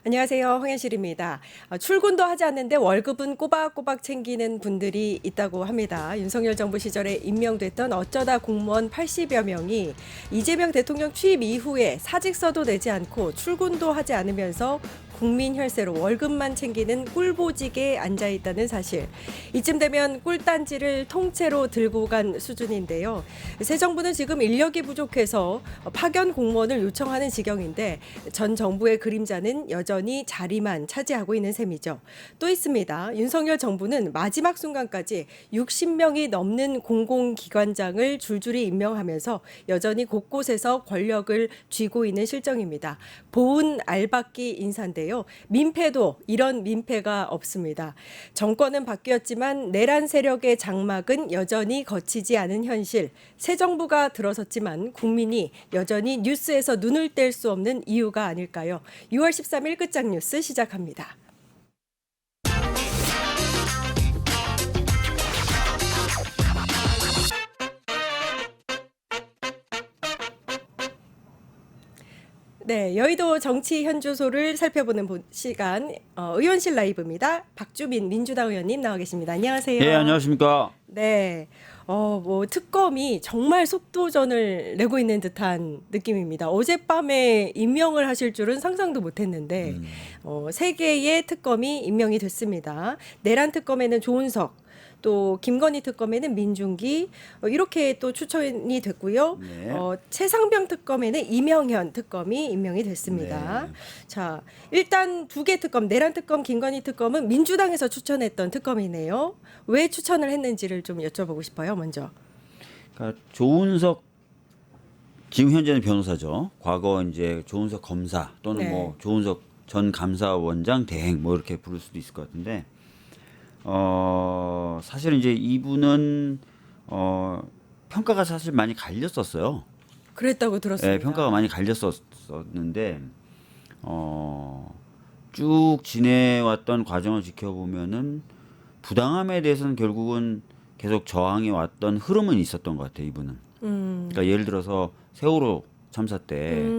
안녕하세요. 황현실입니다. 출근도 하지 않는데 월급은 꼬박꼬박 챙기는 분들이 있다고 합니다. 윤석열 정부 시절에 임명됐던 어쩌다 공무원 80여 명이 이재명 대통령 취임 이후에 사직서도 내지 않고 출근도 하지 않으면서 국민 혈세로 월급만 챙기는 꿀보직에 앉아 있다는 사실. 이쯤 되면 꿀단지를 통째로 들고 간 수준인데요. 새 정부는 지금 인력이 부족해서 파견 공무원을 요청하는 지경인데 전 정부의 그림자는 여전히 자리만 차지하고 있는 셈이죠. 또 있습니다. 윤석열 정부는 마지막 순간까지 60명이 넘는 공공기관장을 줄줄이 임명하면서 여전히 곳곳에서 권력을 쥐고 있는 실정입니다. 보은 알박기 인사인데요. 민폐도 이런 민폐가 없습니다. 정권은 바뀌었지만 내란 세력의 장막은 여전히 거치지 않은 현실. 새 정부가 들어섰지만 국민이 여전히 뉴스에서 눈을 뗄 수 없는 이유가 아닐까요? 6월 13일 끝장 뉴스 시작합니다. 네, 여의도 정치 현주소를 살펴보는 시간 의원실 라이브입니다. 박주민 민주당 의원님 나와 계십니다. 안녕하세요. 예, 안녕하십니까. 네, 특검이 정말 속도전을 내고 있는 듯한 느낌입니다. 어젯밤에 임명을 하실 줄은 상상도 못했는데 3개의 특검이 임명이 됐습니다. 내란 특검에는 조은석, 또 김건희 특검에는 민중기 이렇게 또 추천이 됐고요. 네. 최상병 특검에는 이명현 특검이 임명이 됐습니다. 네. 자, 일단 2개 특검, 내란 특검, 김건희 특검은 민주당에서 추천했던 특검이네요. 왜 추천을 했는지를 좀 여쭤보고 싶어요. 먼저. 그러니까 조은석 지금 현재는 변호사죠. 과거 이제 조은석 검사 또는 네. 뭐 조은석 전 감사원장 대행 뭐 이렇게 부를 수도 있을 것 같은데 사실 이제 이분은 평가가 사실 많이 갈렸었어요. 그랬다고 들었습니다. 예, 평가가 많이 갈렸었는데 쭉 지내왔던 과정을 지켜보면은 부당함에 대해서는 결국은 계속 저항해 왔던 흐름은 있었던 것 같아요, 이분은. 그러니까 예를 들어서 세월호 참사 때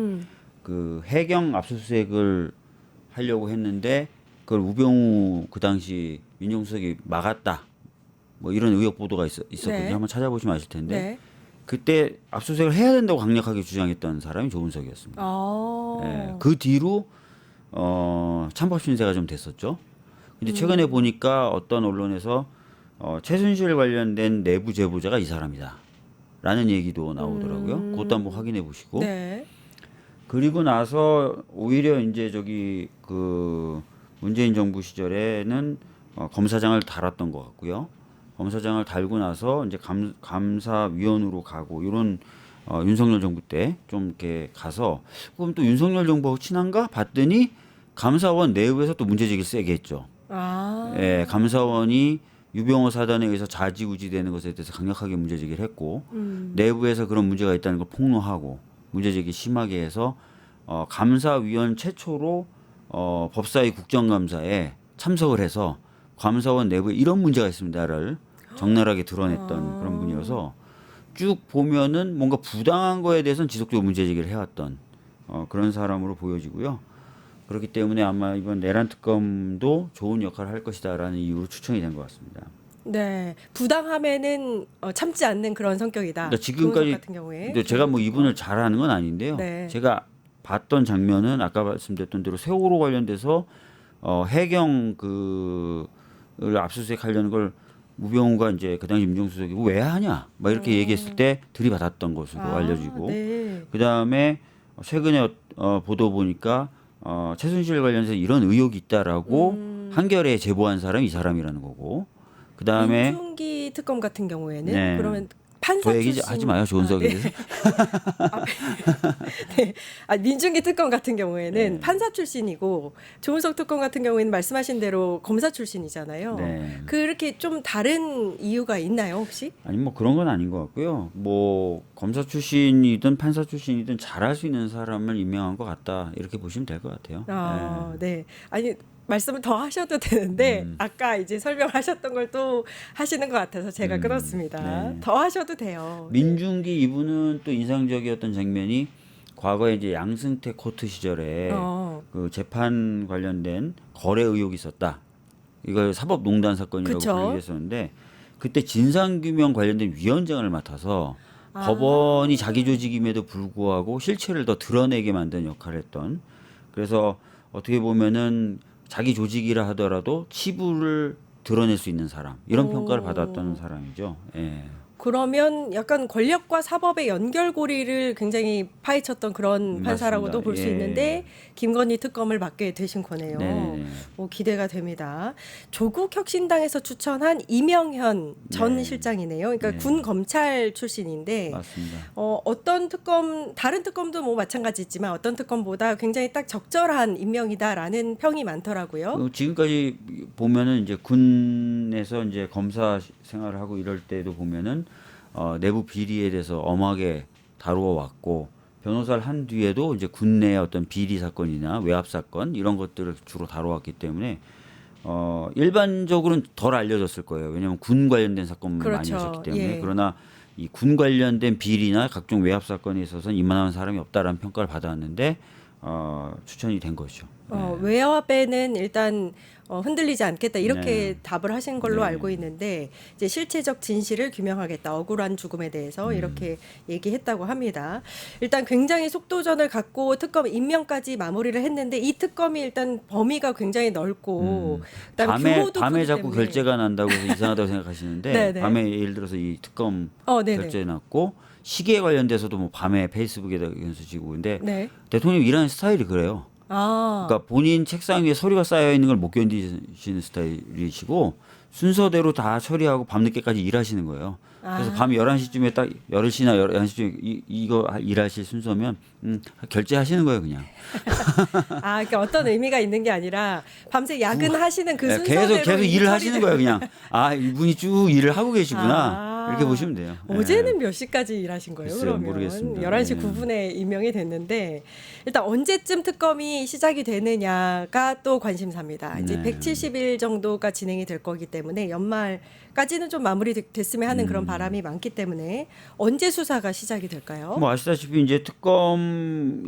그 해경 압수수색을 하려고 했는데 그걸 우병우 그 당시 민정수석이 막았다. 뭐 이런 의혹 보도가 있었거든요. 네. 한번 찾아보시면 아실 텐데 네. 그때 압수수색을 해야 된다고 강력하게 주장했던 사람이 조은석이었습니다. 예, 그 뒤로 찬법 신세가 좀 됐었죠. 근데 최근에 보니까 어떤 언론에서 최순실 관련된 내부 제보자가 이 사람이다라는 얘기도 나오더라고요. 그것도 한번 확인해 보시고. 네. 그리고 나서 오히려 이제 저기 그 문재인 정부 시절에는 검사장을 달았던 것 같고요. 검사장을 달고 나서 이제 감사위원으로 가고 이런 윤석열 정부 때 좀 이렇게 가서 그럼 또 윤석열 정부하고 친한가 봤더니 감사원 내부에서 또 문제제기를 세게 했죠. 예, 감사원이 유병호 사단에 의해서 좌지우지되는 것에 대해서 강력하게 문제제기를 했고 내부에서 그런 문제가 있다는 걸 폭로하고 문제제기 심하게 해서 감사위원 최초로 법사위 국정감사에 참석을 해서 감사원 내부에 이런 문제가 있습니다를 적나라하게 드러냈던 그런 분이어서 쭉 보면은 뭔가 부당한 거에 대해서는 지속적으로 문제제기를 해왔던 그런 사람으로 보여지고요. 그렇기 때문에 아마 이번 내란 특검도 좋은 역할을 할 것이다라는 이유로 추천이 된 것 같습니다. 네, 부당함에는 참지 않는 그런 성격이다. 그러니까 지금까지 조은석 같은 경우에. 근데 제가 뭐 이분을 잘 아는 건 아닌데요. 네. 제가 봤던 장면은 아까 말씀드렸던 대로 세월호 관련돼서 해경 그를 압수수색하려는 걸 우병우가 이제 그 당시 민정수석이 왜 하냐 막 이렇게 얘기했을 때 들이받았던 것으로 알려지고 네. 그 다음에 최근에 보도 보니까 최순실 관련해서 이런 의혹이 있다라고 한겨레에 제보한 사람이 이 사람이라는 거고 그 다음에 민중기 특검 같은 경우에는 네. 그러면 판사 저 얘기 출신 하지 마요 조은석에 대해서. 네. 민중기 특검 같은 경우에는 네. 판사 출신이고 조은석 특검 같은 경우에는 말씀하신 대로 검사 출신이잖아요. 네. 그렇게 좀 다른 이유가 있나요, 혹시? 아니 뭐 그런 건 아닌 것 같고요. 뭐 검사 출신이든 판사 출신이든 잘할 수 있는 사람을 임명한 것 같다 이렇게 보시면 될 것 같아요. 네. 아니 말씀을 더 하셔도 되는데 아까 이제 설명하셨던 걸 또 하시는 것 같아서 제가 끊었습니다. 네. 더 하셔도 돼요. 민중기 이분은 또 인상적이었던 장면이 과거에 이제 양승태 코트 시절에 그 재판 관련된 거래 의혹이 있었다. 이걸 사법농단 사건이라고 그쵸. 불리고 했었는데 그때 진상규명 관련된 위원장을 맡아서 법원이 자기 조직임에도 불구하고 실체를 더 드러내게 만든 역할을 했던, 그래서 어떻게 보면은 자기 조직이라 하더라도 치부를 드러낼 수 있는 사람, 이런 평가를 받았던 사람이죠. 예. 그러면 약간 권력과 사법의 연결고리를 굉장히 파헤쳤던 그런 판사라고도 맞습니다. 볼 수 예. 있는데 김건희 특검을 맡게 되신 거네요. 네네네. 기대가 됩니다. 조국 혁신당에서 추천한 이명현 전 네. 실장이네요. 그러니까 네. 군 검찰 출신인데 맞습니다. 어떤 특검, 다른 특검도 뭐 마찬가지지만 어떤 특검보다 굉장히 딱 적절한 임명이다라는 평이 많더라고요. 지금까지 보면은 이제 군에서 이제 검사 생활을 하고 이럴 때도 보면은 내부 비리에 대해서 엄하게 다루어 왔고, 변호사를 한 뒤에도 이제 군내의 어떤 비리 사건이나 외압 사건 이런 것들을 주로 다뤄왔기 때문에 일반적으로는 덜 알려졌을 거예요. 왜냐하면 군 관련된 사건만 많이 그렇죠. 하셨기 때문에. 예. 그러나 이 군 관련된 비리나 각종 외압 사건에 있어서는 이만한 사람이 없다라는 평가를 받았는데 추천이 된 거죠. 외압에는 일단 흔들리지 않겠다 이렇게 네. 답을 하신 걸로 네. 알고 있는데 이제 실체적 진실을 규명하겠다, 억울한 죽음에 대해서 이렇게 얘기했다고 합니다. 일단 굉장히 속도전을 갖고 특검 임명까지 마무리를 했는데 이 특검이 일단 범위가 굉장히 넓고 그다음에 규모도 밤에 크기 자꾸 때문에. 결제가 난다고 해서 이상하다고 생각하시는데 네네. 밤에 예를 들어서 이 특검 네네. 결제 났고 시계에 관련돼서도 뭐 밤에 페이스북에다 연수지고, 근데 네. 대통령 일하는 스타일이 그래요. 그러니까 본인 책상 위에 서류가 쌓여 있는 걸 못 견디시는 스타일이시고 순서대로 다 처리하고 밤늦게까지 일하시는 거예요. 그래서 밤 11시쯤에 딱 10시나 11시쯤에 이거 일하실 순서면 결제하시는 거예요, 그냥. 그러니까 어떤 의미가 있는 게 아니라 밤새 야근하시는 그 네, 순서대로 계속 이 일을 하시는 처리를- 거예요, 그냥. 이분이 쭉 일을 하고 계시구나. 이렇게 보시면 돼요. 어제는 몇 시까지 일하신 거예요? 글쎄요, 그러면 모르겠습니다. 11시 네. 9분에 임명이 됐는데 일단 언제쯤 특검이 시작이 되느냐가 또 관심사입니다. 이제 네. 170일 정도가 진행이 될 거기 때문에 연말까지는 좀 마무리됐으면 하는 그런 바람이 많기 때문에 언제 수사가 시작이 될까요? 뭐 아시다시피 이제 특검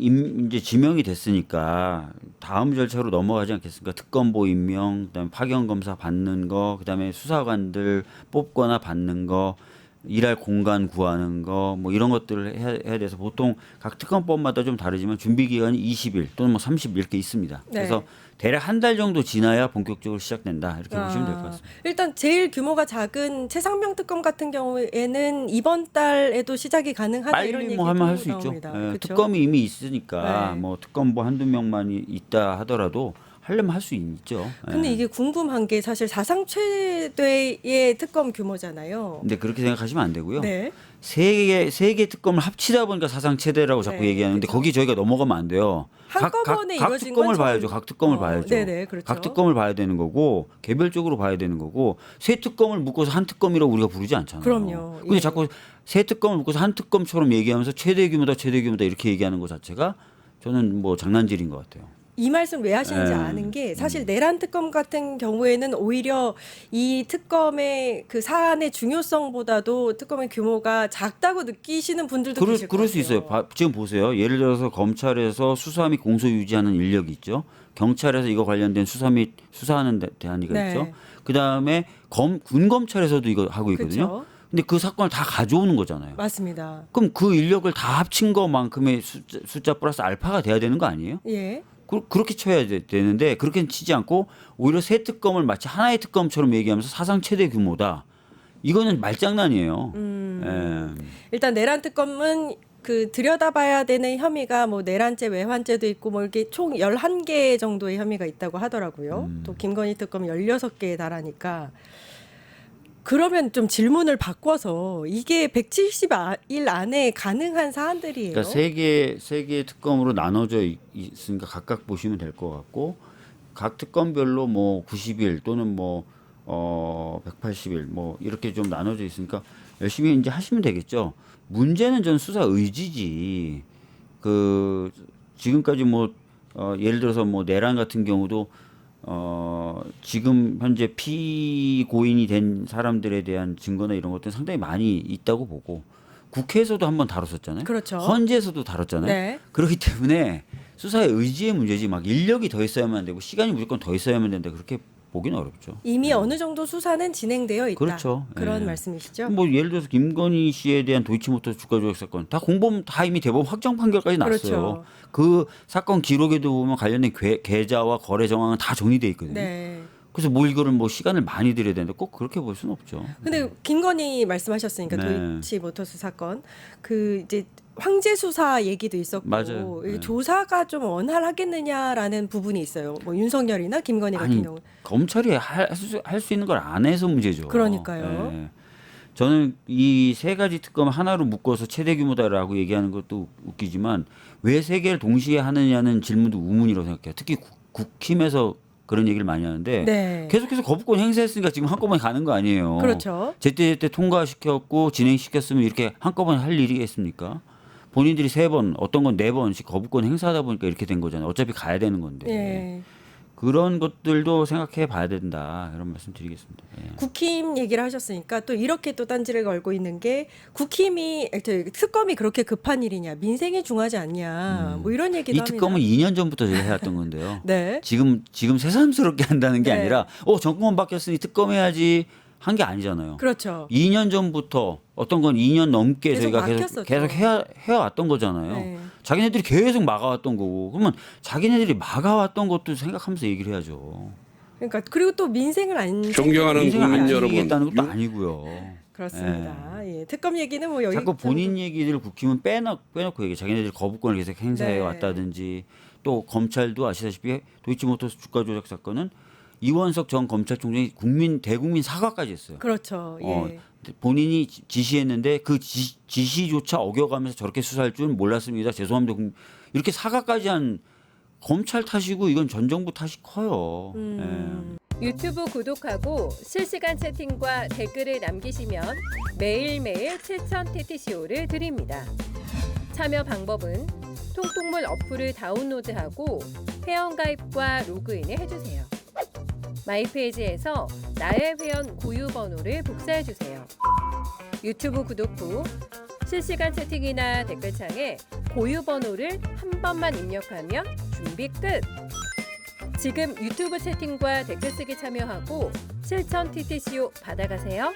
이제 지명이 됐으니까 다음 절차로 넘어가지 않겠습니까? 특검보 임명, 그다음에 파견 검사 받는 거, 그다음에 수사관들 뽑거나 받는 거, 일할 공간 구하는 거, 뭐 이런 것들을 해야 돼서 보통 각 특검법마다 좀 다르지만 준비 기간이 20일 또는 뭐 30일 이렇게 있습니다. 네. 그래서 대략 한 달 정도 지나야 본격적으로 시작된다 이렇게 보시면 될 것 같습니다. 일단 제일 규모가 작은 최상병 특검 같은 경우에는 이번 달에도 시작이 가능하다 빨리 이런 얘기도 뭐 하면 할 수 있죠. 나옵니다. 예, 그쵸? 특검이 이미 있으니까 네. 뭐 특검보 한두 명만 있다 하더라도 하려면 할 수 있죠. 예. 근데 이게 궁금한 게 사실 사상 최대의 특검 규모잖아요. 근데 그렇게 생각하시면 안 되고요. 네. 세 개 특검을 합치다 보니까 사상 최대라고 자꾸 네, 얘기하는데 그렇죠. 거기 저희가 넘어가면 안 돼요. 한꺼번에 각 이루어진 특검을 건 처음- 봐야죠. 각 특검을 봐야죠. 네네, 그렇죠. 각 특검을 봐야 되는 거고 개별적으로 봐야 되는 거고 세 특검을 묶어서 한 특검이라고 우리가 부르지 않잖아요. 그럼요. 근데 예. 자꾸 세 특검을 묶어서 한 특검처럼 얘기하면서 최대 규모다 이렇게 얘기하는 것 자체가 저는 뭐 장난질인 것 같아요. 이 말씀 왜 하시는지 네. 아는 게 사실 내란 특검 같은 경우에는 오히려 이 특검의 그 사안의 중요성보다도 특검의 규모가 작다고 느끼시는 분들도 계실 것 그럴 수 같아요. 있어요. 지금 보세요. 예를 들어서 검찰에서 수사 및 공소 유지하는 인력이 있죠. 경찰에서 이거 관련된 수사 및 수사하는 대안이가 네. 있죠. 그 다음에 군 검찰에서도 이거 하고 있거든요. 그렇죠. 근데 그 사건을 다 가져오는 거잖아요. 맞습니다. 그럼 그 인력을 다 합친 것만큼의 숫자 플러스 알파가 돼야 되는 거 아니에요? 예. 그렇게 쳐야 되는데 그렇게는 치지 않고 오히려 새 특검을 마치 하나의 특검처럼 얘기하면서 사상 최대 규모다. 이거는 말장난이에요. 예. 일단 내란 특검은 그 들여다봐야 되는 혐의가 뭐 내란죄, 외환죄도 있고 뭐 이렇게 총 11개 정도의 혐의가 있다고 하더라고요. 또 김건희 특검 16개에 달하니까 그러면 좀 질문을 바꿔서 이게 170일 안에 가능한 사안들이에요. 그러니까 세 개 특검으로 나눠져 있으니까 각각 보시면 될 것 같고 각 특검별로 뭐 90일 또는 뭐 180일 뭐 이렇게 좀 나눠져 있으니까 열심히 이제 하시면 되겠죠. 문제는 전 수사 의지지. 그 지금까지 뭐 예를 들어서 뭐 내란 같은 경우도 지금 현재 피고인이 된 사람들에 대한 증거나 이런 것들은 상당히 많이 있다고 보고 국회에서도 한번 다뤘었잖아요. 그렇죠. 헌재에서도 다뤘잖아요. 네. 그렇기 때문에 수사의 의지의 문제지 막 인력이 더 있어야만 되고 시간이 무조건 더 있어야만 된다 그렇게 보기는 어렵죠. 이미 어느 정도 수사는 진행되어 있다. 그렇죠. 그런 예. 말씀이시죠? 뭐 예를 들어서 김건희 씨에 대한 도이치모터 주가 조작 사건 다 공범 다 이미 대법원 확정 판결까지 났어요. 그렇죠. 그 사건 기록에도 보면 관련된 계좌와 거래 정황은 다 정리돼 있거든요. 네. 그래서 뭐 이거를 뭐 시간을 많이 들여야 되는데 꼭 그렇게 볼 수는 없죠. 근데 김건희 말씀하셨으니까 네. 도이치모터스 사건 그 이제 황제 수사 얘기도 있었고 맞아요. 이게 네. 조사가 좀 원활하겠느냐라는 부분이 있어요. 뭐 윤석열이나 김건희 같은 아니 경우. 검찰이 할 수 있는 걸 안 해서 문제죠. 그러니까요. 예. 저는 이 세 가지 특검 하나로 묶어서 최대 규모다라고 얘기하는 것도 웃기지만 왜 세 개를 동시에 하느냐는 질문도 우문이라고 생각해요. 특히 국힘에서 그런 얘기를 많이 하는데 네. 계속해서 거부권 행사했으니까 지금 한꺼번에 가는 거 아니에요. 그렇죠. 제때 통과시켰고 진행시켰으면 이렇게 한꺼번에 할 일이겠습니까? 본인들이 3번, 어떤 건 4번씩 거부권 행사하다 보니까 이렇게 된 거잖아요. 어차피 가야 되는 건데. 예. 그런 것들도 생각해 봐야 된다. 이런 말씀 드리겠습니다. 예. 국힘 얘기를 하셨으니까 또 이렇게 또 딴지를 걸고 있는 게 국힘이 특검이 그렇게 급한 일이냐, 민생이 중하지 않냐, 뭐 이런 얘기도 이 합니다. 특검은 2년 전부터 제가 해왔던 건데요. 네. 지금 새삼스럽게 한다는 게 네. 아니라 정권 바뀌었으니 특검해야지 한 게 아니잖아요. 그렇죠. 2년 전부터 어떤 건 2년 넘게 계속 저희가 막혔었죠. 계속 해왔던 거잖아요. 네. 자기네들이 계속 막아왔던 거고 그러면 자기네들이 막아왔던 것도 생각하면서 얘기를 해야죠. 그러니까 그리고 또 민생을 안 존경하는 인생을 안 국민 여러분, 챙기겠다는 것도 아니고요. 그렇습니다. 예. 특검 얘기는 뭐 여기 자꾸 본인 얘기들 국힘은 빼놓고 얘기. 자기네들이 거부권을 계속 행사해 네. 왔다든지 또 검찰도 아시다시피 도이치모터스 주가 조작 사건은 이원석 전 검찰총장이 대국민 사과까지 했어요. 그렇죠. 예. 본인이 지시했는데 그 지시조차 어겨가면서 저렇게 수사할 줄은 몰랐습니다. 죄송합니다. 이렇게 사과까지 한 검찰 탓이고 이건 전 정부 탓이 커요. 유튜브 구독하고 실시간 채팅과 댓글을 남기시면 매일매일 7,000TTCO를 드립니다. 참여 방법은 통통물 어플을 다운로드하고 회원가입과 로그인을 해주세요. 마이페이지에서 나의 회원 고유 번호를 복사해주세요. 유튜브 구독 후 실시간 채팅이나 댓글창에 고유 번호를 한 번만 입력하면 준비 끝! 지금 유튜브 채팅과 댓글 쓰기 참여하고 7,000TTCO 받아가세요.